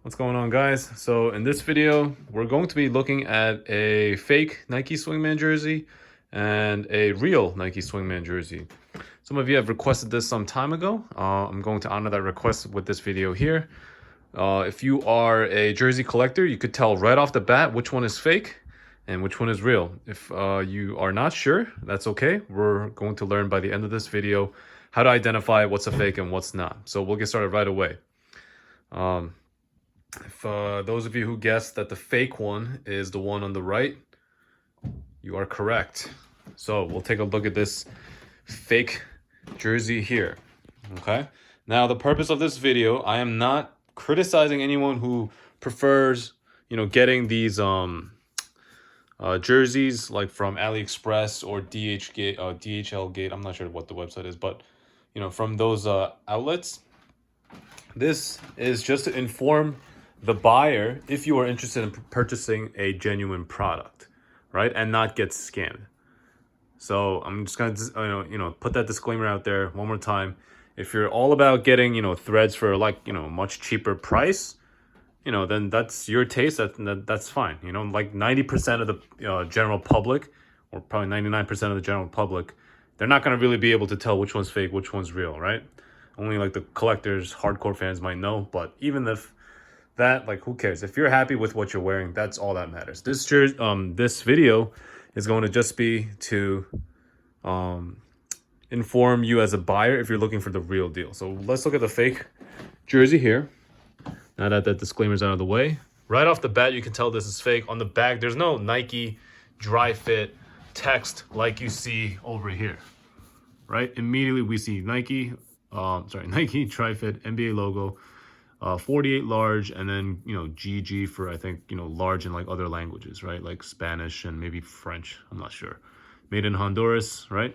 What's going on, guys? So in this video we're going to be looking at a fake Nike Swingman jersey and a real Nike Swingman jersey. Some of you have requested this some time ago. I'm going to honor that request with this video here. If you are a jersey collector, you could tell right off the bat which one is fake and which one is real. If you are not sure, that's okay. We're going to learn by the end of this video how to identify what's a fake and what's not. So we'll get started right away. If those of you who guessed that the fake one is the one on the right, you are correct. So we'll take a look at this fake jersey here. Okay. Now the purpose of this video, I am not criticizing anyone who prefers, getting these jerseys like from AliExpress or DHL Gate. I'm not sure what the website is, but from those outlets. This is just to inform the buyer if you are interested in purchasing a genuine product, right, and not get scammed. So I'm just gonna put that disclaimer out there one more time. If you're all about getting threads for much cheaper price, then that's your taste. That's fine. Like 90% of the general public, or probably 99% of the general public, they're not gonna really be able to tell which one's fake, which one's real, right? Only like the collectors, hardcore fans might know, but even if that, who cares? If you're happy with what you're wearing, that's all that matters. This video is going to just be to inform you as a buyer if you're looking for the real deal. So let's look at the fake jersey here. Now that that disclaimer's out of the way, right off the bat, you can tell this is fake. On the back, there's no Nike dry fit text like you see over here, right? Immediately we see Nike dry fit, NBA logo, 48 large, and then GG for I think large in like other languages, right? Like Spanish and maybe French, I'm not sure. Made in Honduras, right?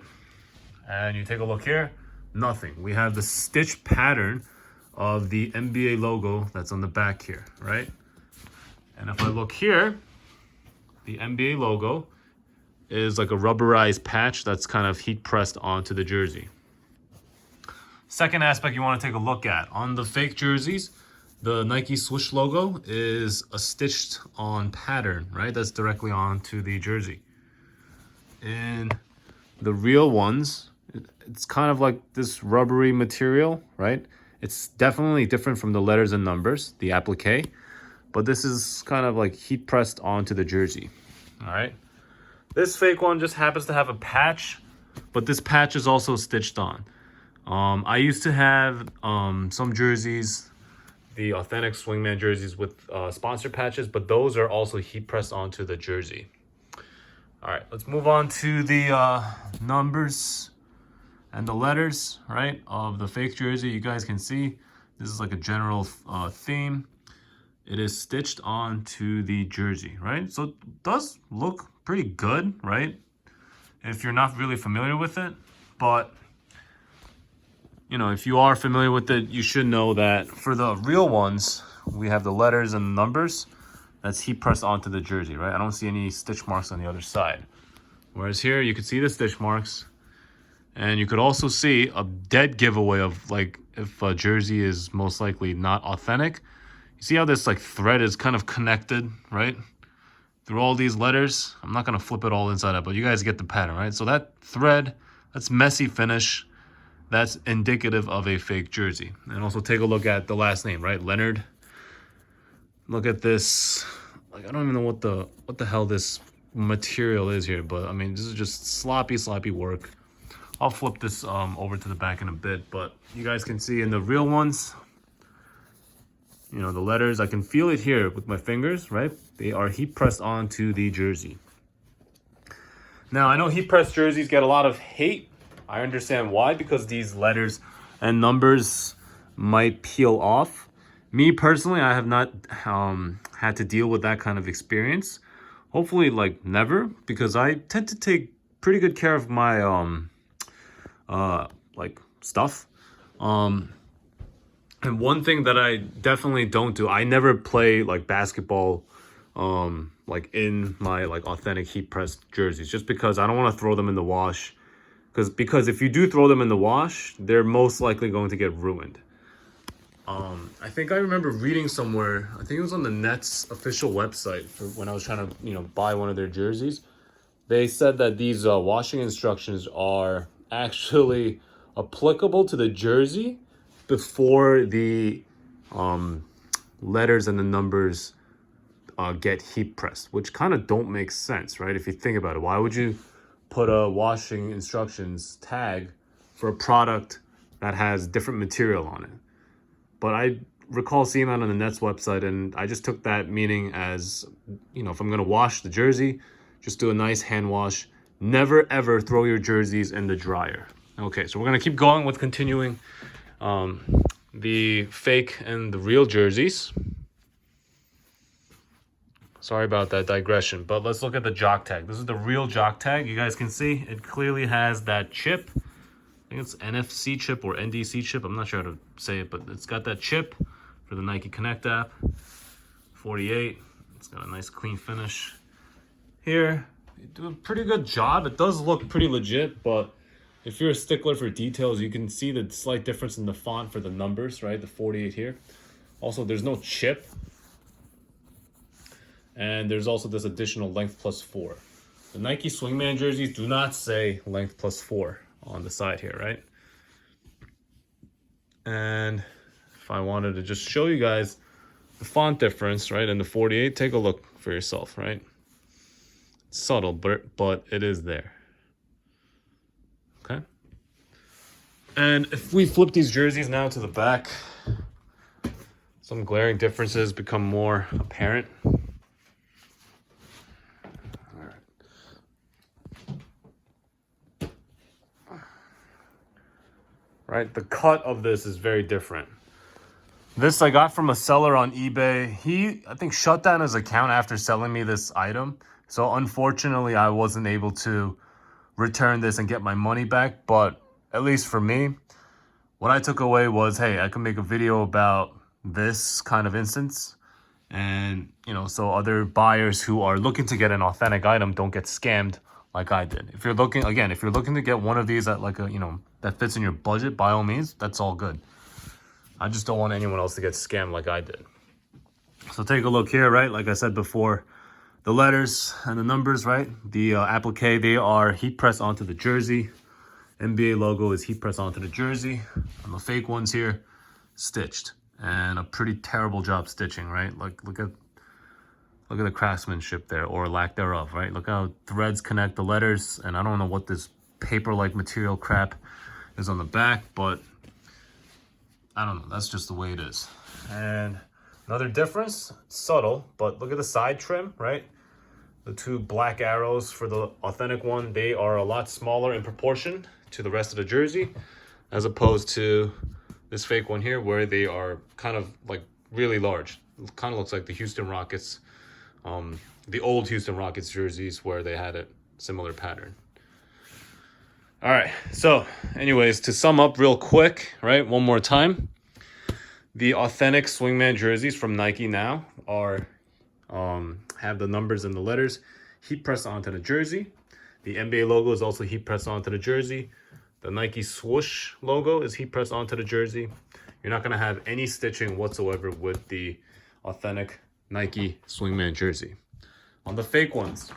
And you take a look here, nothing. We have the stitch pattern of the NBA logo that's on the back here, right? And if I look here, the NBA logo is like a rubberized patch that's kind of heat pressed onto the jersey. Second aspect you want to take a look at, on the fake jerseys, the Nike swoosh logo is a stitched on pattern, right? That's directly onto the jersey. In the real ones, it's kind of like this rubbery material, right? It's definitely different from the letters and numbers, the applique, but this is kind of like heat pressed onto the jersey, all right? This fake one just happens to have a patch, but this patch is also stitched on. I used to have some jerseys, the authentic Swingman jerseys with sponsor patches, but those are also heat pressed onto the jersey. All right, let's move on to the numbers and the letters, right, of the fake jersey. You guys can see this is like a general theme. It is stitched onto the jersey, right? So it does look pretty good, right? If you're not really familiar with it, but if you are familiar with it, you should know that for the real ones, we have the letters and numbers that's heat pressed onto the jersey, right? I don't see any stitch marks on the other side. Whereas here, you could see the stitch marks. And you could also see a dead giveaway of if a jersey is most likely not authentic. You see how this thread is kind of connected, right? Through all these letters. I'm not going to flip it all inside out, but you guys get the pattern, right? So that thread, that's messy finish. That's indicative of a fake jersey. And also take a look at the last name, right? Leonard. Look at this. I don't even know what the hell this material is here, but I mean, this is just sloppy work. I'll flip this over to the back in a bit, but you guys can see in the real ones, the letters, I can feel it here with my fingers, right? They are heat pressed onto the jersey. Now, I know heat pressed jerseys get a lot of hate. I understand why, because these letters and numbers might peel off. Me personally, I have not had to deal with that kind of experience. Hopefully, never, because I tend to take pretty good care of my stuff. And one thing that I definitely don't do, I never play basketball in my authentic heat pressed jerseys, just because I don't want to throw them in the wash. Because if you do throw them in the wash, they're most likely going to get ruined. I think I remember reading somewhere, I think it was on the Nets official website for when I was trying to, buy one of their jerseys. They said that these washing instructions are actually applicable to the jersey before the letters and the numbers get heat pressed, which kind of don't make sense, right? If you think about it, why would you put a washing instructions tag for a product that has different material on it? But I recall seeing that on the Nets website, and I just took that meaning as, if I'm going to wash the jersey, just do a nice hand wash. Never, ever throw your jerseys in the dryer. Okay, so we're going to keep going with continuing the fake and the real jerseys. Sorry about that digression, but let's look at the Jock Tag. This is the real Jock Tag. You guys can see it clearly has that chip. I think it's NFC chip or NDC chip. I'm not sure how to say it, but it's got that chip for the Nike Connect app. 48. It's got a nice clean finish here. They do a pretty good job. It does look pretty legit, but if you're a stickler for details, you can see the slight difference in the font for the numbers, right? The 48 here. Also, there's no chip. And there's also this additional length plus 4. The Nike Swingman jerseys do not say length plus 4 on the side here, right? And if I wanted to just show you guys the font difference, right, in the 48, take a look for yourself, right? It's subtle, but it is there. Okay? And if we flip these jerseys now to the back, some glaring differences become more apparent. Right, the cut of this is very different. This I got from a seller on eBay. He, I think, shut down his account after selling me this item. So unfortunately, I wasn't able to return this and get my money back. But at least for me, what I took away was, hey, I can make a video about this kind of instance. And, so other buyers who are looking to get an authentic item don't get scammed like I did. If you're looking to get one of these at like a, that fits in your budget, by all means, that's all good. I just don't want anyone else to get scammed like I did. So take a look here, right? Like I said before, the letters and the numbers, right? The applique, they are heat pressed onto the jersey. NBA logo is heat pressed onto the jersey. And the fake ones here, stitched. And a pretty terrible job stitching, right? Like, look at the craftsmanship there, or lack thereof, right? Look how threads connect the letters, and I don't know what this paper-like material crap is on the back, but I don't know. That's just the way it is. And another difference, subtle, but look at the side trim, right? The two black arrows for the authentic one, they are a lot smaller in proportion to the rest of the jersey, as opposed to this fake one here, where they are kind of like really large. It kind of looks like the Houston Rockets, the old Houston Rockets jerseys where they had a similar pattern. All right, so anyways, to sum up real quick, right, one more time, the authentic Swingman jerseys from Nike now are have the numbers and the letters heat pressed onto the jersey. The NBA logo is also heat pressed onto the jersey. The Nike swoosh logo is heat pressed onto the jersey. You're not going to have any stitching whatsoever with the authentic Nike Swingman jersey. On the fake ones,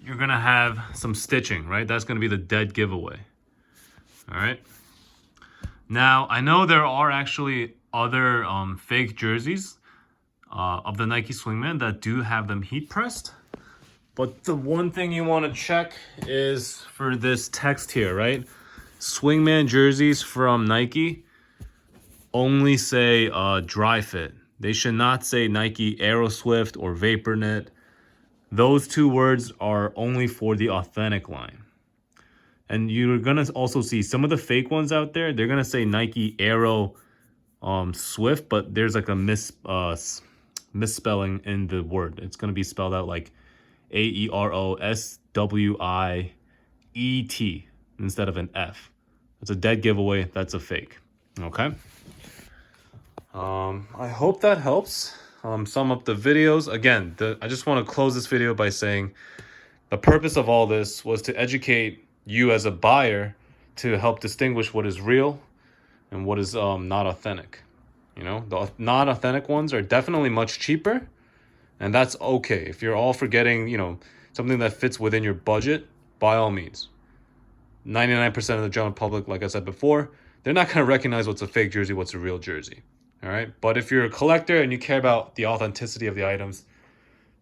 you're going to have some stitching, right? That's going to be the dead giveaway. All right. Now, I know there are actually other fake jerseys of the Nike Swingman that do have them heat pressed. But the one thing you want to check is for this text here, right? Swingman jerseys from Nike only say dry fit. They should not say Nike Aeroswift or VaporKnit. Those two words are only for the authentic line. And you're going to also see some of the fake ones out there. They're going to say Nike Aero Swift, but there's like a misspelling in the word. It's going to be spelled out like AEROSWIET instead of an F. It's a dead giveaway. That's a fake. Okay. I hope that helps sum up the videos. Again, I just want to close this video by saying the purpose of all this was to educate you as a buyer to help distinguish what is real and what is not authentic. You know, the not authentic ones are definitely much cheaper, and that's okay. If you're all for getting, you know, something that fits within your budget, by all means. 99% of the general public, like I said before, they're not going to recognize what's a fake jersey, what's a real jersey. All right. But if you're a collector and you care about the authenticity of the items,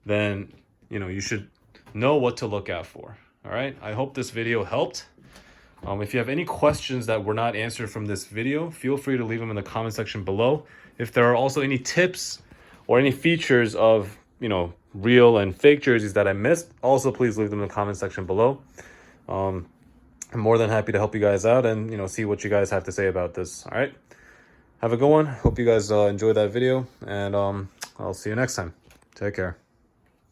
then, you know, you should know what to look out for. All right. I hope this video helped. If you have any questions that were not answered from this video, feel free to leave them in the comment section below. If there are also any tips or any features of, you know, real and fake jerseys that I missed, also please leave them in the comment section below. I'm more than happy to help you guys out and, you know, see what you guys have to say about this. All right. Have a good one. Hope you guys enjoyed that video, and I'll see you next time. Take care.